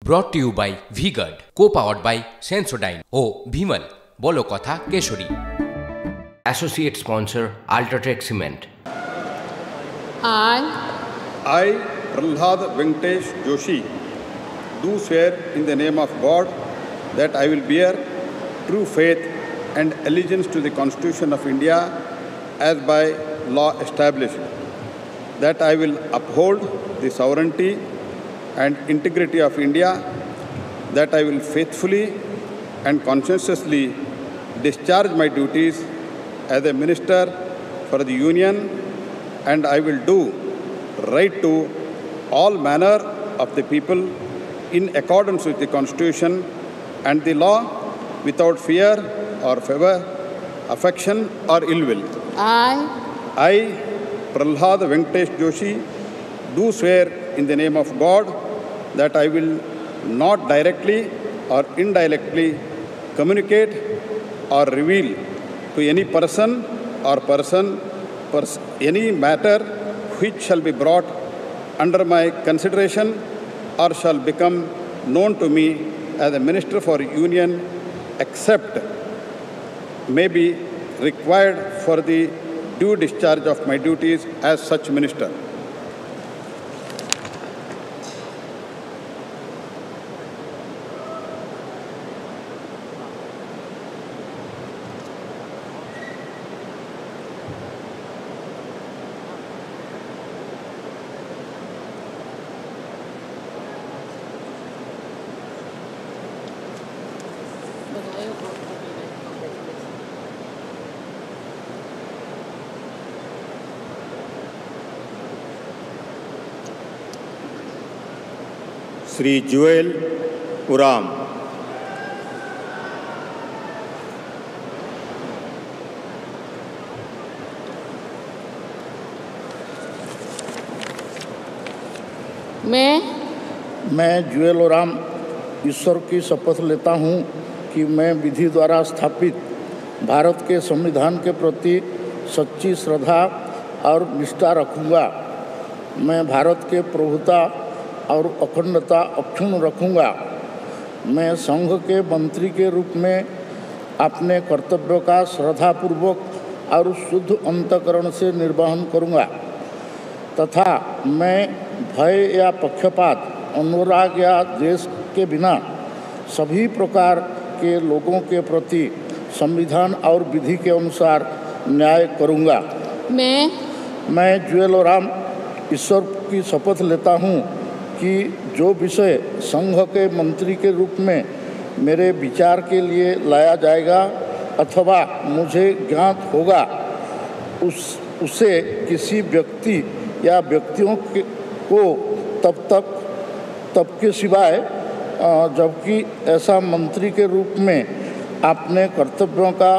Brought to you by V-Guard, co-powered by Sensodyne O Bhimal, বলো কথা Keshari. Associate sponsor Ultratech Cement. I, Prahlad Venkatesh Joshi, do swear in the name of God that I will bear true faith and allegiance to the Constitution of India as by law established, that I will uphold the sovereignty and integrity of India, that I will faithfully and conscientiously discharge my duties as a minister for the Union, and I will do right to all manner of the people in accordance with the Constitution and the law without fear or favor, affection or ill will. I, Prahlad Venkatesh Joshi, do swear in the name of God that I will not directly or indirectly communicate or reveal to any person or any matter which shall be brought under my consideration or shall become known to me as a Minister for Union, except may be required for the due discharge of my duties as such minister. Shri जुएल उराम। मैं जुएल उराम ईश्वर की शपथ लेता हूँ कि मैं विधि द्वारा स्थापित भारत के संविधान के प्रति सच्ची श्रद्धा और निष्ठा रखूँगा। मैं भारत के प्रभुता और अखंडता अक्षुण्ण रखूँगा। मैं संघ के मंत्री के रूप में अपने कर्तव्यों का श्रद्धापूर्वक और शुद्ध अंतःकरण से निर्वहन करूँगा तथा मैं भय या पक्षपात, अनुराग या द्वेष के बिना सभी प्रकार के लोगों के प्रति संविधान और विधि के अनुसार न्याय करूँगा। मैं जुएल उराम ईश्वर की शपथ लेता हूँ कि जो विषय संघ के मंत्री के रूप में मेरे विचार के लिए लाया जाएगा अथवा मुझे ज्ञात होगा उसे किसी व्यक्ति या व्यक्तियों को तब के सिवाय जबकि ऐसा मंत्री के रूप में अपने कर्तव्यों का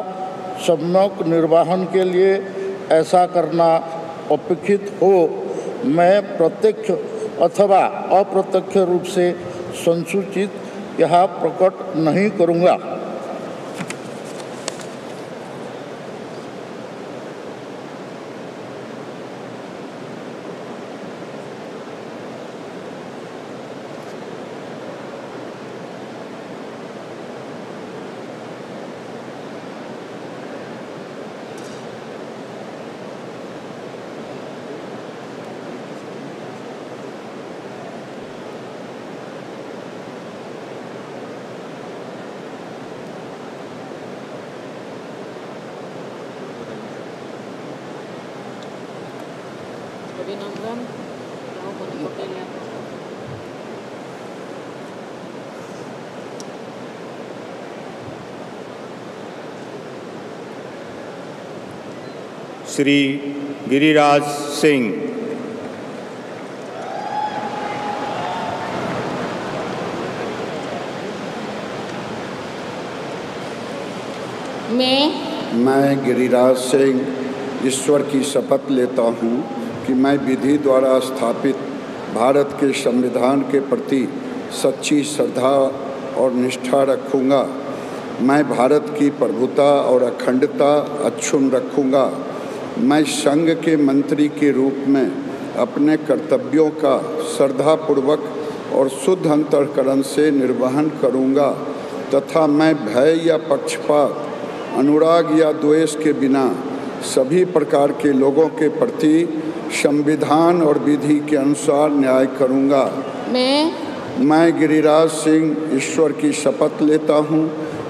सम्यक निर्वहन के लिए ऐसा करना अपेक्षित हो, मैं प्रत्यक्ष अथवा अप्रत्यक्ष रूप से संसूचित यह प्रकट नहीं करूँगा। श्री गिरिराज सिंह। मैं गिरिराज सिंह ईश्वर की शपथ लेता हूँ कि मैं विधि द्वारा स्थापित भारत के संविधान के प्रति सच्ची श्रद्धा और निष्ठा रखूँगा। मैं भारत की प्रभुता और अखंडता अक्षुण्ण रखूँगा। मैं संघ के मंत्री के रूप में अपने कर्तव्यों का श्रद्धापूर्वक और शुद्ध अंतःकरण से निर्वहन करूँगा तथा मैं भय या पक्षपात, अनुराग या द्वेष के बिना सभी प्रकार के लोगों के प्रति संविधान और विधि के अनुसार न्याय करूँगा। मैं गिरिराज सिंह ईश्वर की शपथ लेता हूँ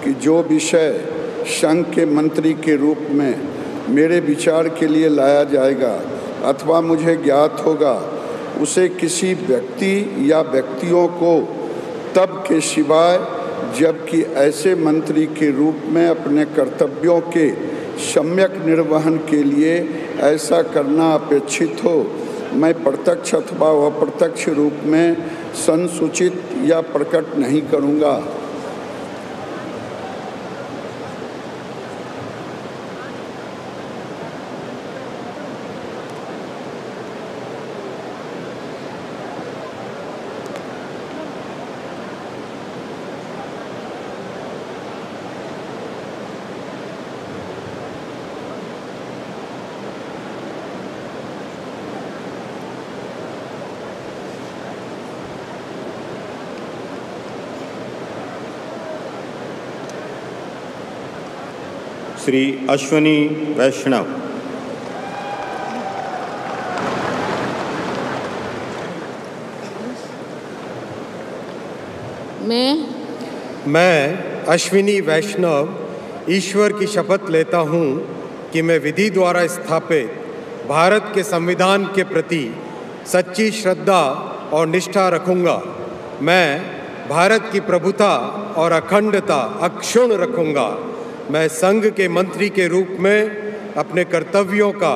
कि जो विषय संघ के मंत्री के रूप में मेरे विचार के लिए लाया जाएगा अथवा मुझे ज्ञात होगा, उसे किसी व्यक्ति या व्यक्तियों को तब के सिवाय जबकि ऐसे मंत्री के रूप में अपने कर्तव्यों के सम्यक निर्वहन के लिए ऐसा करना अपेक्षित हो, मैं प्रत्यक्ष अथवा अप्रत्यक्ष रूप में संसूचित या प्रकट नहीं करूँगा। श्री अश्विनी वैष्णव। मैं अश्विनी वैष्णव ईश्वर की शपथ लेता हूँ कि मैं विधि द्वारा स्थापित भारत के संविधान के प्रति सच्ची श्रद्धा और निष्ठा रखूँगा। मैं भारत की प्रभुता और अखंडता अक्षुण्ण रखूँगा। मैं संघ के मंत्री के रूप में अपने कर्तव्यों का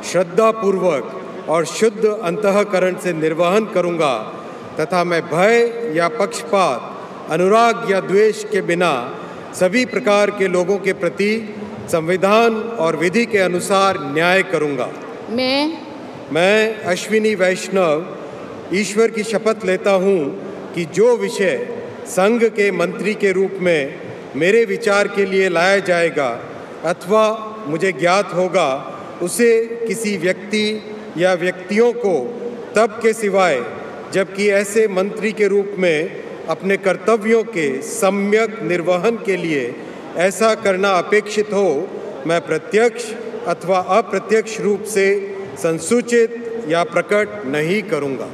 श्रद्धापूर्वक और शुद्ध अंतःकरण से निर्वहन करूँगा तथा मैं भय या पक्षपात, अनुराग या द्वेष के बिना सभी प्रकार के लोगों के प्रति संविधान और विधि के अनुसार न्याय करूँगा। मैं अश्विनी वैष्णव ईश्वर की शपथ लेता हूँ कि जो विषय संघ के मंत्री के रूप में मेरे विचार के लिए लाया जाएगा अथवा मुझे ज्ञात होगा, उसे किसी व्यक्ति या व्यक्तियों को तब के सिवाय जबकि ऐसे मंत्री के रूप में अपने कर्तव्यों के सम्यक निर्वहन के लिए ऐसा करना अपेक्षित हो, मैं प्रत्यक्ष अथवा अप्रत्यक्ष रूप से संसूचित या प्रकट नहीं करूँगा।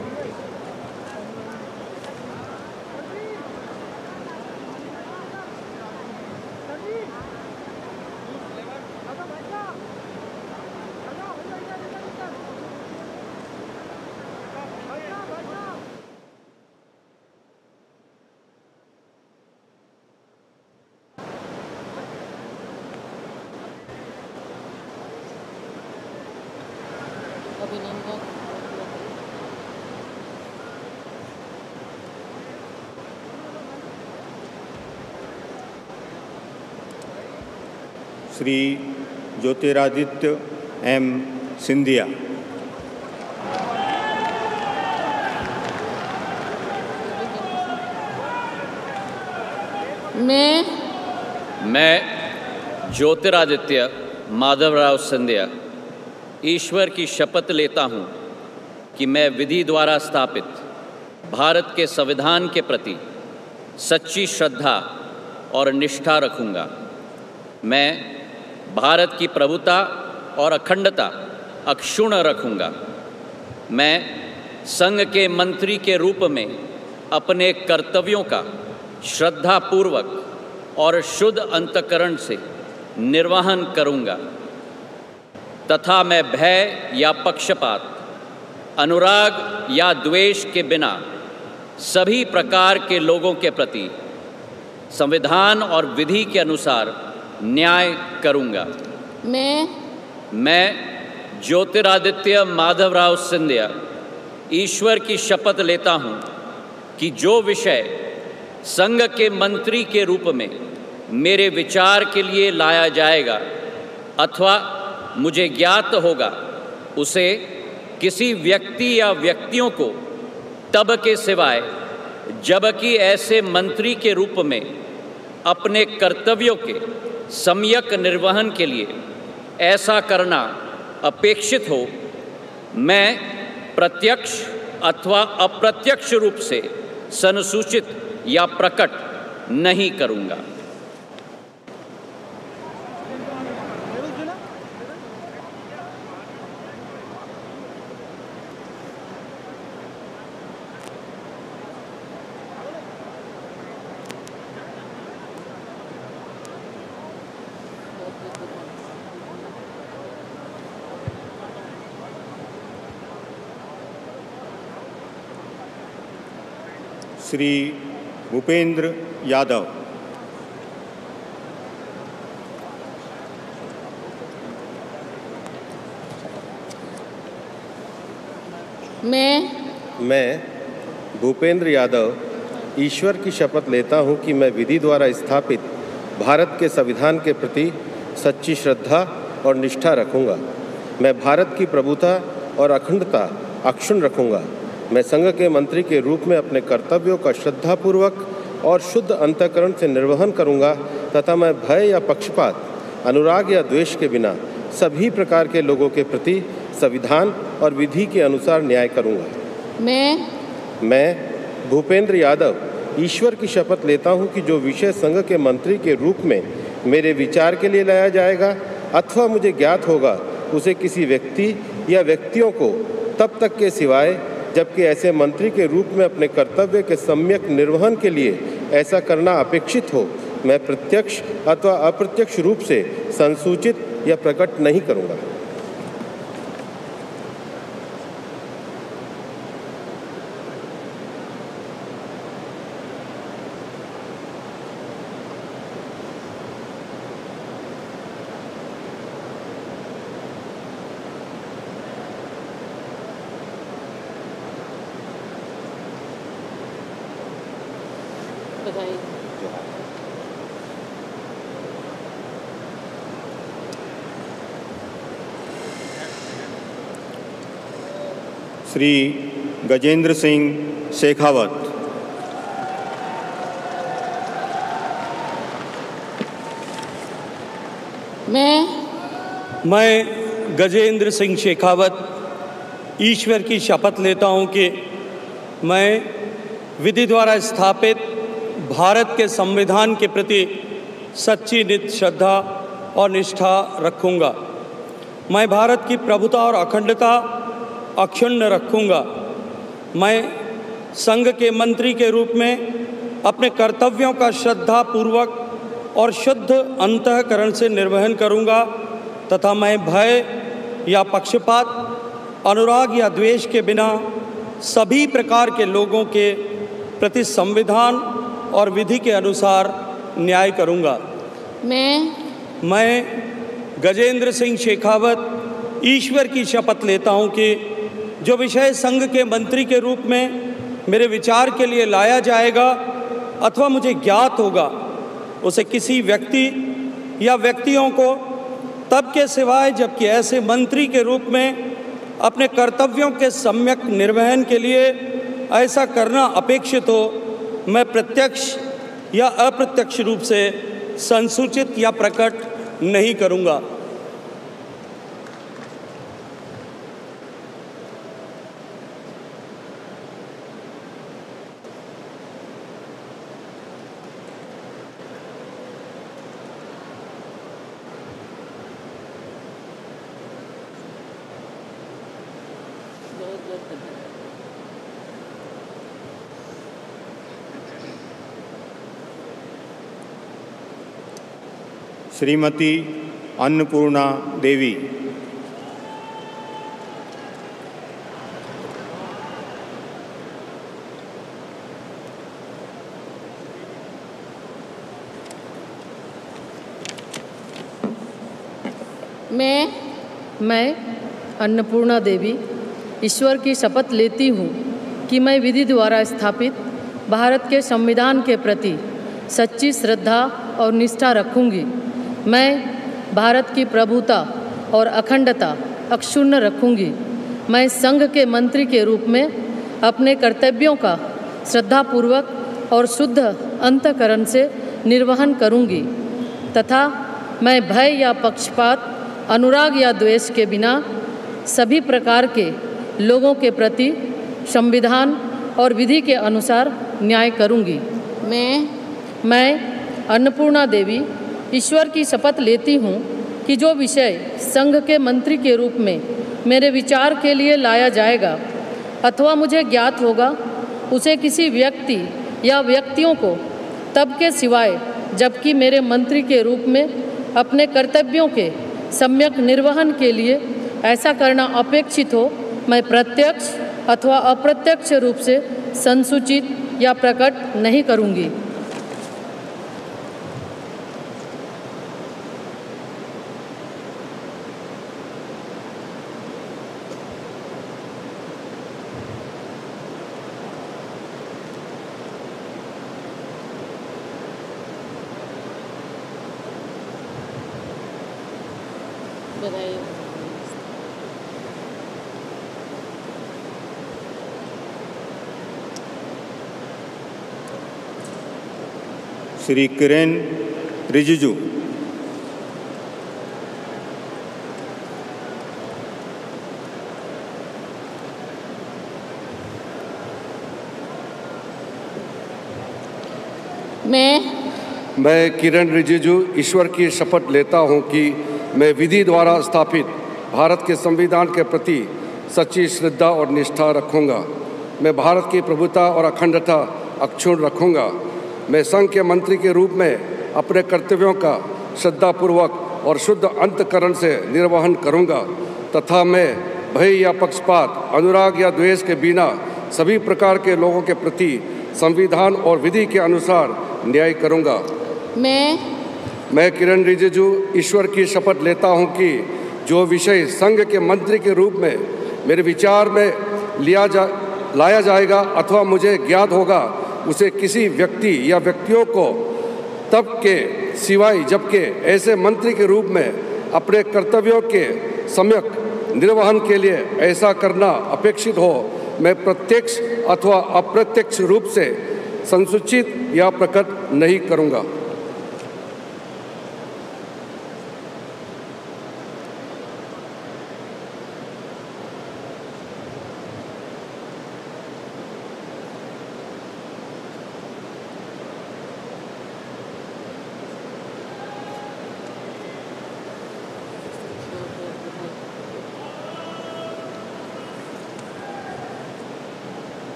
श्री ज्योतिरादित्य एम सिंधिया। मैं ज्योतिरादित्य माधवराव सिंधिया ईश्वर की शपथ लेता हूँ कि मैं विधि द्वारा स्थापित भारत के संविधान के प्रति सच्ची श्रद्धा और निष्ठा रखूँगा। मैं भारत की प्रभुता और अखंडता अक्षुण्ण रखूँगा। मैं संघ के मंत्री के रूप में अपने कर्तव्यों का श्रद्धापूर्वक और शुद्ध अंतःकरण से निर्वहन करूँगा तथा मैं भय या पक्षपात, अनुराग या द्वेष के बिना सभी प्रकार के लोगों के प्रति संविधान और विधि के अनुसार न्याय करूँगा। मैं ज्योतिरादित्य माधवराव सिंधिया ईश्वर की शपथ लेता हूँ कि जो विषय संघ के मंत्री के रूप में मेरे विचार के लिए लाया जाएगा अथवा मुझे ज्ञात होगा, उसे किसी व्यक्ति या व्यक्तियों को तब के सिवाय जबकि ऐसे मंत्री के रूप में अपने कर्तव्यों के सम्यक निर्वहन के लिए ऐसा करना अपेक्षित हो, मैं प्रत्यक्ष अथवा अप्रत्यक्ष रूप से संसूचित या प्रकट नहीं करूँगा। श्री भूपेंद्र यादव। मैं भूपेंद्र यादव ईश्वर की शपथ लेता हूँ कि मैं विधि द्वारा स्थापित भारत के संविधान के प्रति सच्ची श्रद्धा और निष्ठा रखूँगा। मैं भारत की प्रभुता और अखंडता अक्षुण्ण रखूँगा। मैं संघ के मंत्री के रूप में अपने कर्तव्यों का श्रद्धापूर्वक और शुद्ध अंतःकरण से निर्वहन करूँगा तथा मैं भय या पक्षपात, अनुराग या द्वेष के बिना सभी प्रकार के लोगों के प्रति संविधान और विधि के अनुसार न्याय करूँगा। मैं भूपेंद्र यादव ईश्वर की शपथ लेता हूँ कि जो विषय संघ के मंत्री के रूप में मेरे विचार के लिए लाया जाएगा अथवा मुझे ज्ञात होगा, उसे किसी व्यक्ति या व्यक्तियों को तब तक के सिवाय जबकि ऐसे मंत्री के रूप में अपने कर्तव्य के सम्यक निर्वहन के लिए ऐसा करना अपेक्षित हो, मैं प्रत्यक्ष अथवा अप्रत्यक्ष रूप से संसूचित या प्रकट नहीं करूँगा। श्री गजेंद्र सिंह शेखावत। मैं गजेंद्र सिंह शेखावत ईश्वर की शपथ लेता हूँ कि मैं विधि द्वारा स्थापित भारत के संविधान के प्रति सच्ची नित्य श्रद्धा और निष्ठा रखूँगा। मैं भारत की प्रभुता और अखंडता अक्षुण्ण रखूँगा। मैं संघ के मंत्री के रूप में अपने कर्तव्यों का श्रद्धापूर्वक और शुद्ध अंतःकरण से निर्वहन करूँगा तथा मैं भय या पक्षपात, अनुराग या द्वेष के बिना सभी प्रकार के लोगों के प्रति संविधान और विधि के अनुसार न्याय करूँगा। मैं गजेंद्र सिंह शेखावत ईश्वर की शपथ लेता हूँ कि जो विषय संघ के मंत्री के रूप में मेरे विचार के लिए लाया जाएगा अथवा मुझे ज्ञात होगा, उसे किसी व्यक्ति या व्यक्तियों को तब के सिवाय जबकि ऐसे मंत्री के रूप में अपने कर्तव्यों के सम्यक निर्वहन के लिए ऐसा करना अपेक्षित हो, मैं प्रत्यक्ष या अप्रत्यक्ष रूप से संसूचित या प्रकट नहीं करूँगा। श्रीमती अन्नपूर्णा देवी। मैं अन्नपूर्णा देवी ईश्वर की शपथ लेती हूँ कि मैं विधि द्वारा स्थापित भारत के संविधान के प्रति सच्ची श्रद्धा और निष्ठा रखूँगी। मैं भारत की प्रभुता और अखंडता अक्षुण्ण रखूँगी। मैं संघ के मंत्री के रूप में अपने कर्तव्यों का श्रद्धापूर्वक और शुद्ध अंतःकरण से निर्वहन करूँगी तथा मैं भय या पक्षपात, अनुराग या द्वेष के बिना सभी प्रकार के लोगों के प्रति संविधान और विधि के अनुसार न्याय करूंगी। मैं अन्नपूर्णा देवी ईश्वर की शपथ लेती हूँ कि जो विषय संघ के मंत्री के रूप में मेरे विचार के लिए लाया जाएगा अथवा मुझे ज्ञात होगा, उसे किसी व्यक्ति या व्यक्तियों को तब के सिवाय जबकि मेरे मंत्री के रूप में अपने कर्तव्यों के सम्यक निर्वहन के लिए ऐसा करना अपेक्षित हो, मैं प्रत्यक्ष अथवा अप्रत्यक्ष रूप से संसूचित या प्रकट नहीं करूंगी। श्री किरेन रिजिजू। मैं किरण रिजिजू ईश्वर की शपथ लेता हूं कि मैं विधि द्वारा स्थापित भारत के संविधान के प्रति सच्ची श्रद्धा और निष्ठा रखूंगा। मैं भारत की प्रभुता और अखंडता अक्षुण्ण रखूंगा। मैं संघ के मंत्री के रूप में अपने कर्तव्यों का श्रद्धापूर्वक और शुद्ध अंतःकरण से निर्वहन करूंगा तथा मैं भय या पक्षपात, अनुराग या द्वेष के बिना सभी प्रकार के लोगों के प्रति संविधान और विधि के अनुसार न्याय करूंगा। मैं किरण रिजिजू ईश्वर की शपथ लेता हूं कि जो विषय संघ के मंत्री के रूप में मेरे विचार में लाया जाएगा अथवा मुझे ज्ञात होगा, उसे किसी व्यक्ति या व्यक्तियों को तब के सिवाय जबकि ऐसे मंत्री के रूप में अपने कर्तव्यों के सम्यक निर्वहन के लिए ऐसा करना अपेक्षित हो, मैं प्रत्यक्ष अथवा अप्रत्यक्ष रूप से संसूचित या प्रकट नहीं करूंगा।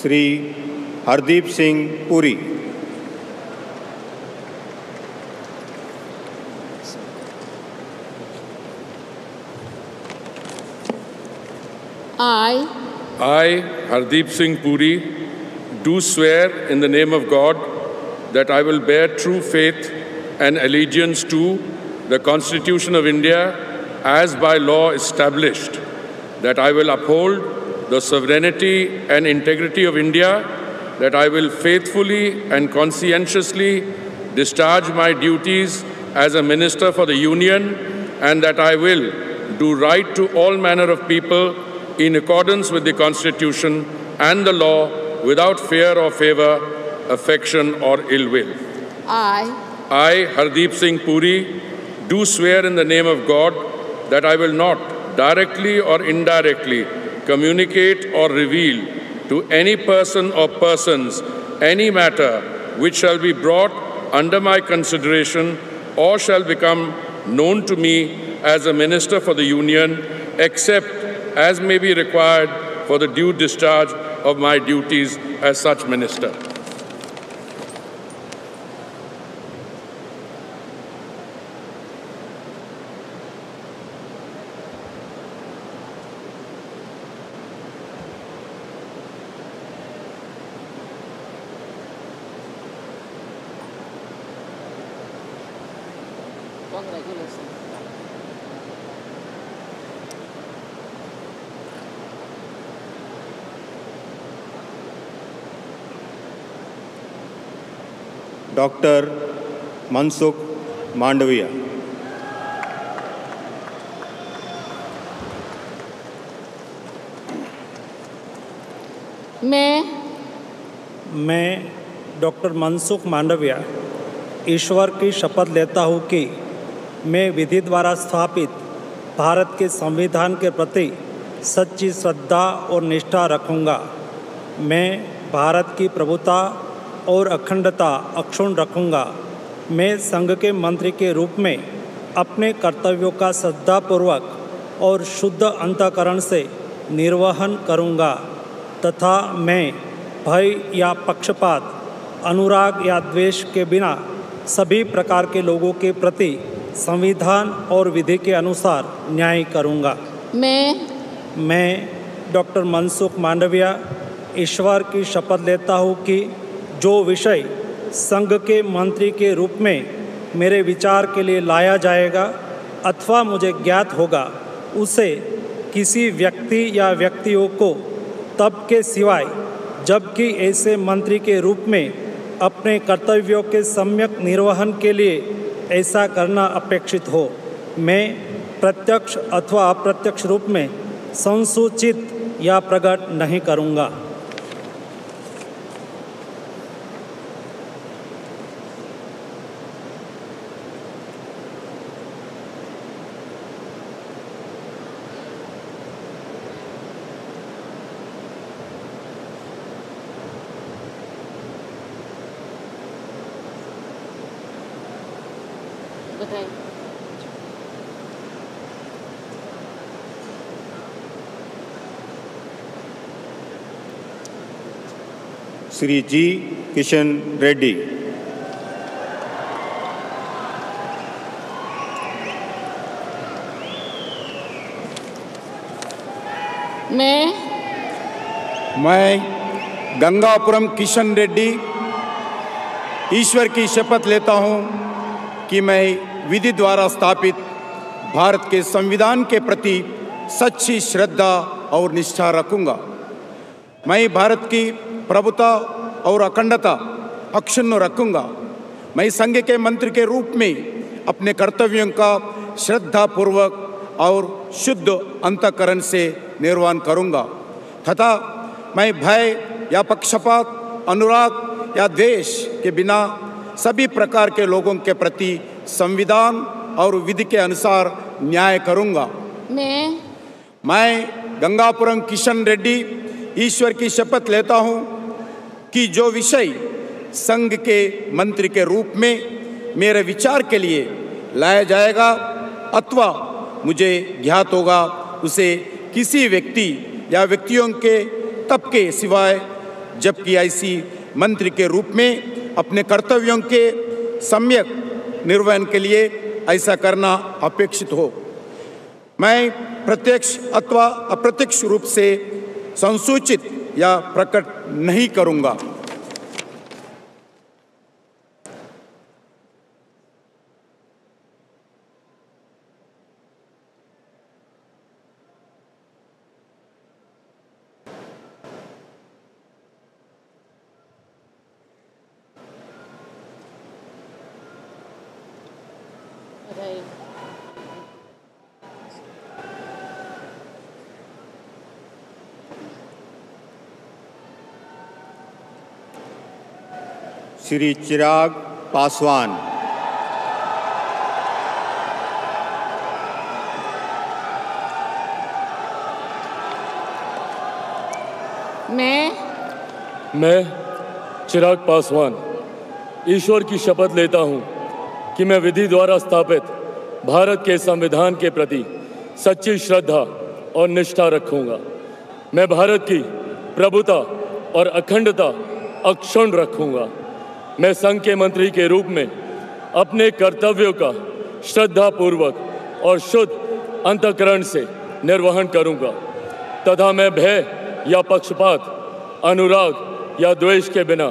Shri Hardeep Singh Puri. I, Hardeep Singh Puri, do swear in the name of God that I will bear true faith and allegiance to the Constitution of India as by law established, that I will uphold the sovereignty and integrity of India, that I will faithfully and conscientiously discharge my duties as a Minister for the Union, and that I will do right to all manner of people in accordance with the Constitution and the law without fear or favor, affection or ill will. I, Hardeep Singh Puri, do swear in the name of God that I will not directly or indirectly communicate or reveal to any person or persons any matter which shall be brought under my consideration or shall become known to me as a Minister for the Union, except as may be required for the due discharge of my duties as such Minister. Doctor Mansukh Mandaviya. मैं doctor Mansukh Mandaviya ईश्वर की शपथ लेता हूँ कि मैं विधि द्वारा स्थापित भारत के संविधान के प्रति सच्ची श्रद्धा और निष्ठा रखूँगा। मैं भारत की प्रभुता और अखंडता अक्षुण्ण रखूँगा। मैं संघ के मंत्री के रूप में अपने कर्तव्यों का श्रद्धापूर्वक और शुद्ध अंतःकरण से निर्वहन करूँगा तथा मैं भय या पक्षपात, अनुराग या द्वेष के बिना सभी प्रकार के लोगों के प्रति संविधान और विधि के अनुसार न्याय करूँगा। मैं डॉक्टर मनसुख मांडविया ईश्वर की शपथ लेता हूँ कि जो विषय संघ के मंत्री के रूप में मेरे विचार के लिए लाया जाएगा अथवा मुझे ज्ञात होगा, उसे किसी व्यक्ति या व्यक्तियों को तब के सिवाय जबकि ऐसे मंत्री के रूप में अपने कर्तव्यों के सम्यक निर्वहन के लिए ऐसा करना अपेक्षित हो, मैं प्रत्यक्ष अथवा अप्रत्यक्ष रूप में संसूचित या प्रकट नहीं करूँगा। श्री जी किशन रेड्डी। मैं गंगापुरम किशन रेड्डी ईश्वर की शपथ लेता हूँ कि मैं विधि द्वारा स्थापित भारत के संविधान के प्रति सच्ची श्रद्धा और निष्ठा रखूँगा। मैं भारत की प्रभुता और अखंडता अक्षुण्ण रखूँगा। मैं संघ के मंत्री के रूप में अपने कर्तव्यों का श्रद्धापूर्वक और शुद्ध अंतःकरण से निर्वहन करूँगा तथा मैं भय या पक्षपात, अनुराग या द्वेष के बिना सभी प्रकार के लोगों के प्रति संविधान और विधि के अनुसार न्याय करूँगा। मैं गंगापुरम किशन रेड्डी ईश्वर की शपथ लेता हूँ कि जो विषय संघ के मंत्री के रूप में मेरे विचार के लिए लाया जाएगा अथवा मुझे ज्ञात होगा, उसे किसी व्यक्ति या व्यक्तियों के तब के सिवाय जबकि ऐसी मंत्री के रूप में अपने कर्तव्यों के सम्यक निर्वहन के लिए ऐसा करना अपेक्षित हो, मैं प्रत्यक्ष अथवा अप्रत्यक्ष रूप से संसूचित या प्रकट नहीं करूँगा। श्री चिराग पासवान। मैं चिराग पासवान ईश्वर की शपथ लेता हूं कि मैं विधि द्वारा स्थापित भारत के संविधान के प्रति सच्ची श्रद्धा और निष्ठा रखूंगा। मैं भारत की प्रभुता और अखंडता अक्षुण्ण रखूंगा। मैं संघ के मंत्री के रूप में अपने कर्तव्यों का श्रद्धापूर्वक और शुद्ध अंतःकरण से निर्वहन करूंगा तथा मैं भय या पक्षपात, अनुराग या द्वेष के बिना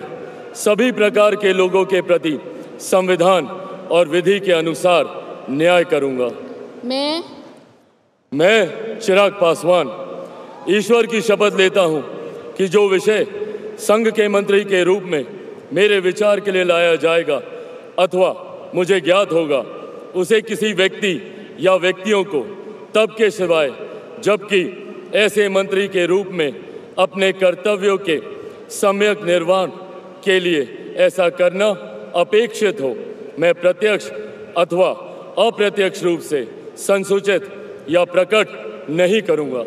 सभी प्रकार के लोगों के प्रति संविधान और विधि के अनुसार न्याय करूंगा। मैं चिराग पासवान ईश्वर की शपथ लेता हूं कि जो विषय संघ के मंत्री के रूप में मेरे विचार के लिए लाया जाएगा अथवा मुझे ज्ञात होगा, उसे किसी व्यक्ति या व्यक्तियों को तब के सिवाय जबकि ऐसे मंत्री के रूप में अपने कर्तव्यों के सम्यक निर्वहन के लिए ऐसा करना अपेक्षित हो, मैं प्रत्यक्ष अथवा अप्रत्यक्ष रूप से संसूचित या प्रकट नहीं करूंगा।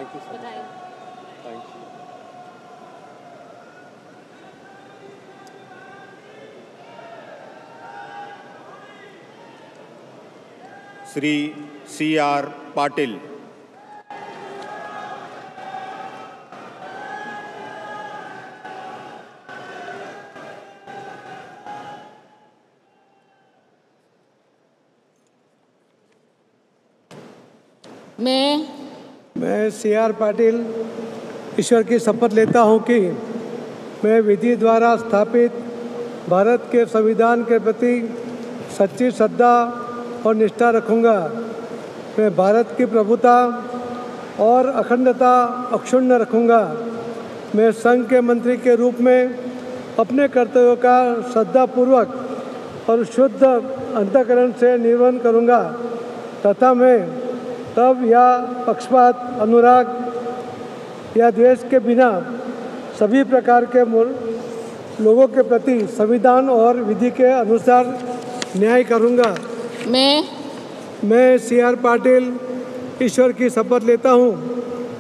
Thank you sir. Thank you. Shri C.R. Patil. मैं C.R. पाटिल ईश्वर की शपथ लेता हूं कि मैं विधि द्वारा स्थापित भारत के संविधान के प्रति सच्ची श्रद्धा और निष्ठा रखूंगा। मैं भारत की प्रभुता और अखंडता अक्षुण्ण रखूंगा। मैं संघ के मंत्री के रूप में अपने कर्तव्यों का श्रद्धापूर्वक और शुद्ध अंतःकरण से निर्वहन करूंगा तथा मैं तब या पक्षपात, अनुराग या द्वेष के बिना सभी प्रकार के लोगों के प्रति संविधान और विधि के अनुसार न्याय करूंगा। मैं C.R. पाटिल ईश्वर की शपथ लेता हूं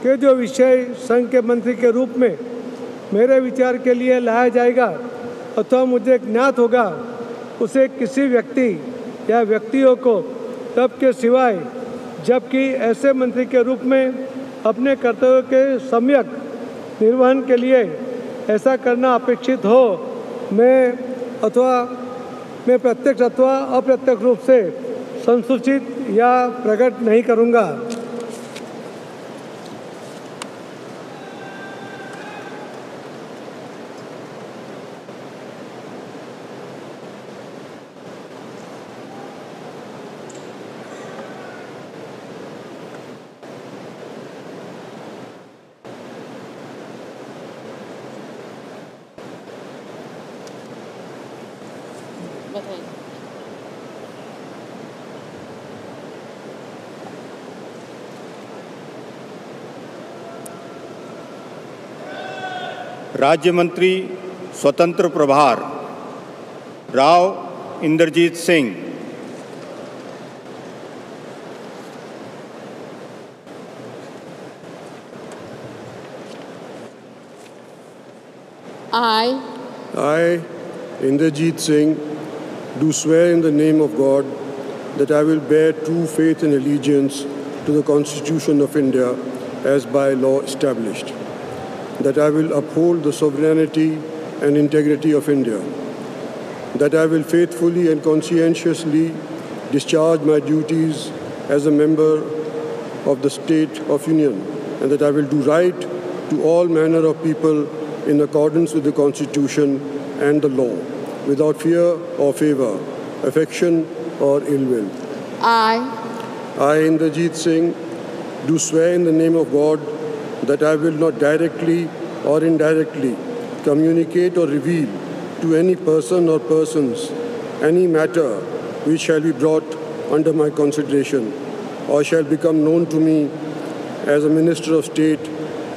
कि जो विषय संघ के मंत्री के रूप में मेरे विचार के लिए लाया जाएगा अथवा मुझे ज्ञात होगा उसे किसी व्यक्ति या व्यक्तियों को तब के सिवाय जबकि ऐसे मंत्री के रूप में अपने कर्तव्यों के सम्यक निर्वहन के लिए ऐसा करना अपेक्षित हो मैं प्रत्यक्ष अथवा अप्रत्यक्ष रूप से संसूचित या प्रकट नहीं करूंगा। राज्य मंत्री स्वतंत्र प्रभार Rao Inderjeet Singh. I, Inderjeet Singh, do swear in the name of God that I will bear true faith and allegiance to the Constitution of India as by law established, that I will uphold the sovereignty and integrity of India, that I will faithfully and conscientiously discharge my duties as a member of the State of Union, and that I will do right to all manner of people in accordance with the Constitution and the law, without fear or favor, affection or ill will. I, Inderjeet Singh, do swear in the name of God that I will not directly or indirectly communicate or reveal to any person or persons any matter which shall be brought under my consideration or shall become known to me as a Minister of State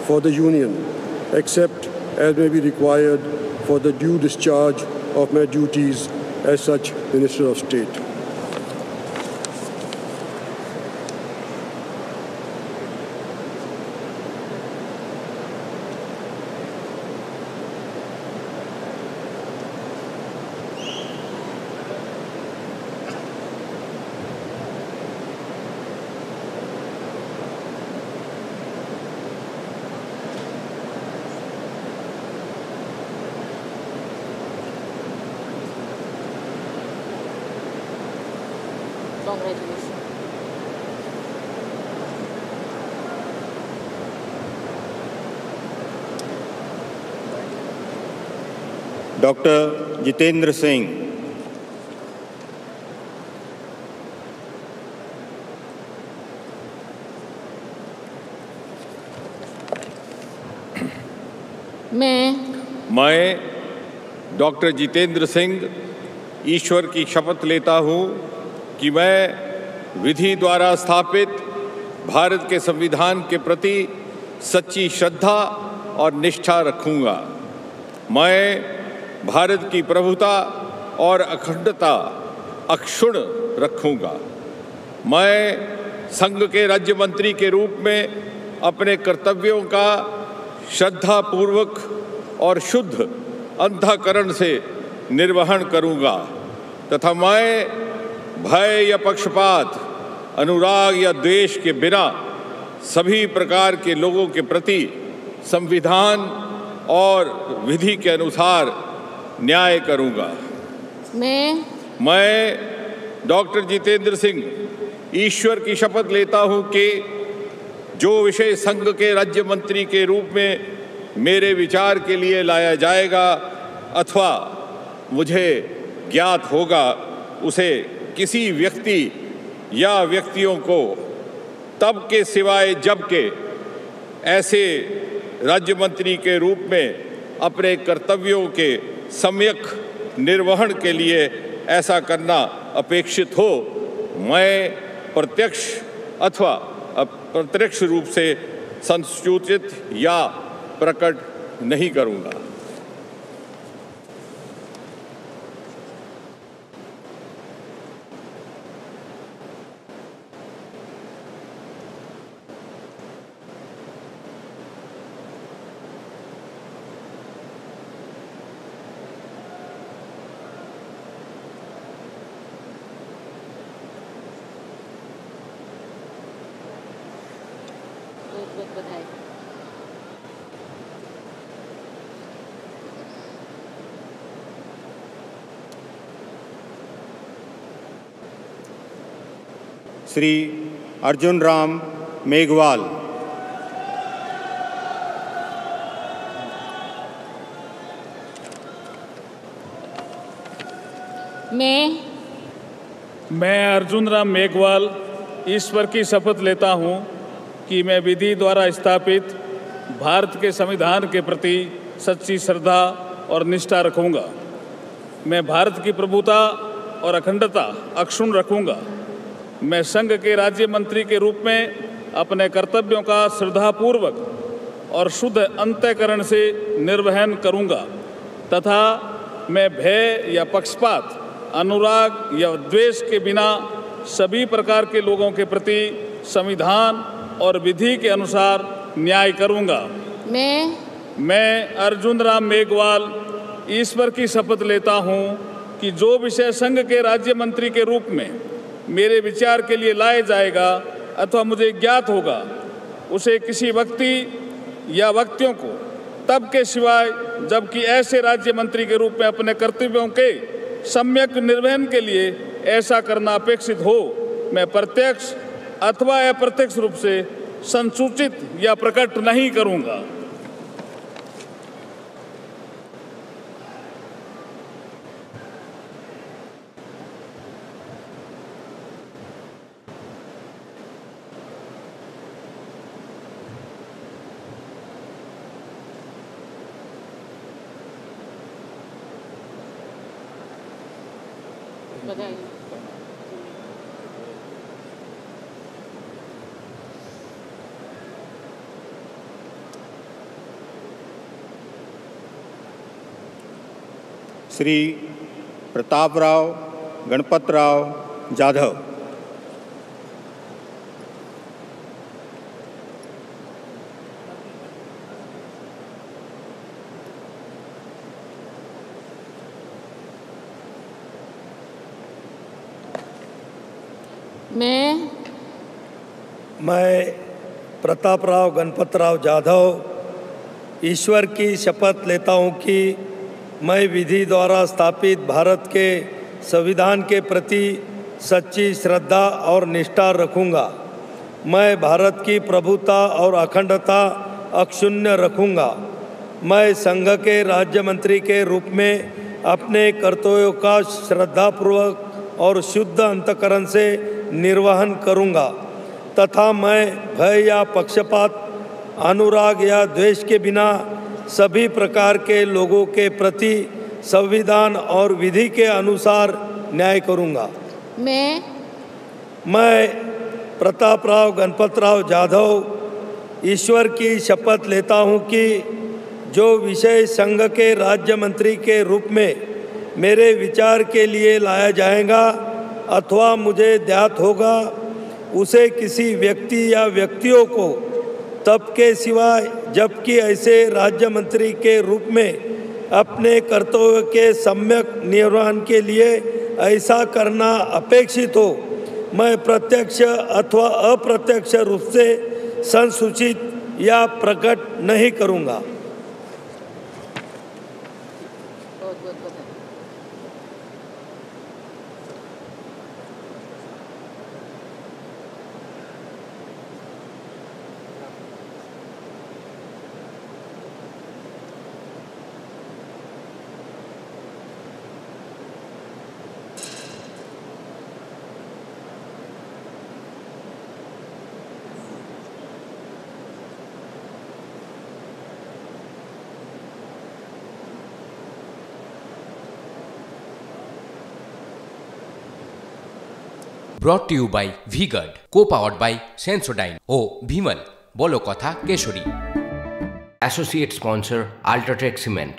for the Union, except as may be required for the due discharge of my duties as such Minister of State. Doctor Jitendra Singh. मैं doctor Jitendra Singh ईश्वर की शपथ लेता हूँ कि मैं विधि द्वारा स्थापित भारत के संविधान के प्रति सच्ची श्रद्धा और निष्ठा रखूँगा। मैं भारत की प्रभुता और अखंडता अक्षुण्ण रखूँगा। मैं संघ के राज्य मंत्री के रूप में अपने कर्तव्यों का श्रद्धापूर्वक और शुद्ध अंतःकरण से निर्वहन करूँगा तथा मैं भय या पक्षपात, अनुराग या द्वेष के बिना सभी प्रकार के लोगों के प्रति संविधान और विधि के अनुसार न्याय करूँगा। मैं डॉक्टर जितेंद्र सिंह ईश्वर की शपथ लेता हूँ कि जो विषय संघ के राज्य मंत्री के रूप में मेरे विचार के लिए लाया जाएगा अथवा मुझे ज्ञात होगा, उसे किसी व्यक्ति या व्यक्तियों को तब के सिवाय जबकि ऐसे राज्य मंत्री के रूप में अपने कर्तव्यों के सम्यक निर्वहन के लिए ऐसा करना अपेक्षित हो, मैं प्रत्यक्ष अथवा अप्रत्यक्ष रूप से संसूचित या प्रकट नहीं करूँगा। श्री अर्जुन राम मेघवाल। मैं अर्जुन राम मेघवाल ईश्वर की शपथ लेता हूँ कि मैं विधि द्वारा स्थापित भारत के संविधान के प्रति सच्ची श्रद्धा और निष्ठा रखूँगा। मैं भारत की प्रभुता और अखंडता अक्षुण्ण रखूँगा। मैं संघ के राज्य मंत्री के रूप में अपने कर्तव्यों का श्रद्धापूर्वक और शुद्ध अंतःकरण से निर्वहन करूँगा तथा मैं भय या पक्षपात, अनुराग या द्वेष के बिना सभी प्रकार के लोगों के प्रति संविधान और विधि के अनुसार न्याय करूँगा। मैं अर्जुन राम मेघवाल ईश्वर की शपथ लेता हूँ कि जो विषय संघ के राज्य मंत्री के रूप में मेरे विचार के लिए लाया जाएगा अथवा मुझे ज्ञात होगा, उसे किसी व्यक्ति या व्यक्तियों को तब के सिवाय जबकि ऐसे राज्य मंत्री के रूप में अपने कर्तव्यों के सम्यक निर्वहन के लिए ऐसा करना अपेक्षित हो, मैं प्रत्यक्ष अथवा अप्रत्यक्ष रूप से संसूचित या प्रकट नहीं करूँगा। श्री प्रतापराव गणपतराव जाधव। मैं प्रतापराव गणपतराव जाधव ईश्वर की शपथ लेता हूँ कि मैं विधि द्वारा स्थापित भारत के संविधान के प्रति सच्ची श्रद्धा और निष्ठा रखूँगा। मैं भारत की प्रभुता और अखंडता अक्षुण्ण रखूँगा। मैं संघ के राज्य मंत्री के रूप में अपने कर्तव्यों का श्रद्धापूर्वक और शुद्ध अंतःकरण से निर्वहन करूँगा तथा मैं भय या पक्षपात, अनुराग या द्वेष के बिना सभी प्रकार के लोगों के प्रति संविधान और विधि के अनुसार न्याय करूँगा। मैं प्रतापराव गणपतराव जाधव ईश्वर की शपथ लेता हूँ कि जो विषय संघ के राज्य मंत्री के रूप में मेरे विचार के लिए लाया जाएगा अथवा मुझे ज्ञात होगा, उसे किसी व्यक्ति या व्यक्तियों को तब के सिवाय, जबकि ऐसे राज्य मंत्री के रूप में अपने कर्तव्य के सम्यक निर्वहन के लिए ऐसा करना अपेक्षित हो, मैं प्रत्यक्ष अथवा अप्रत्यक्ष रूप से संसूचित या प्रकट नहीं करूँगा। Brought to you by V-Guard, co-powered by Sensodyne O Bhimal, বলো কথা Keshari. Associate sponsor Ultratech Cement।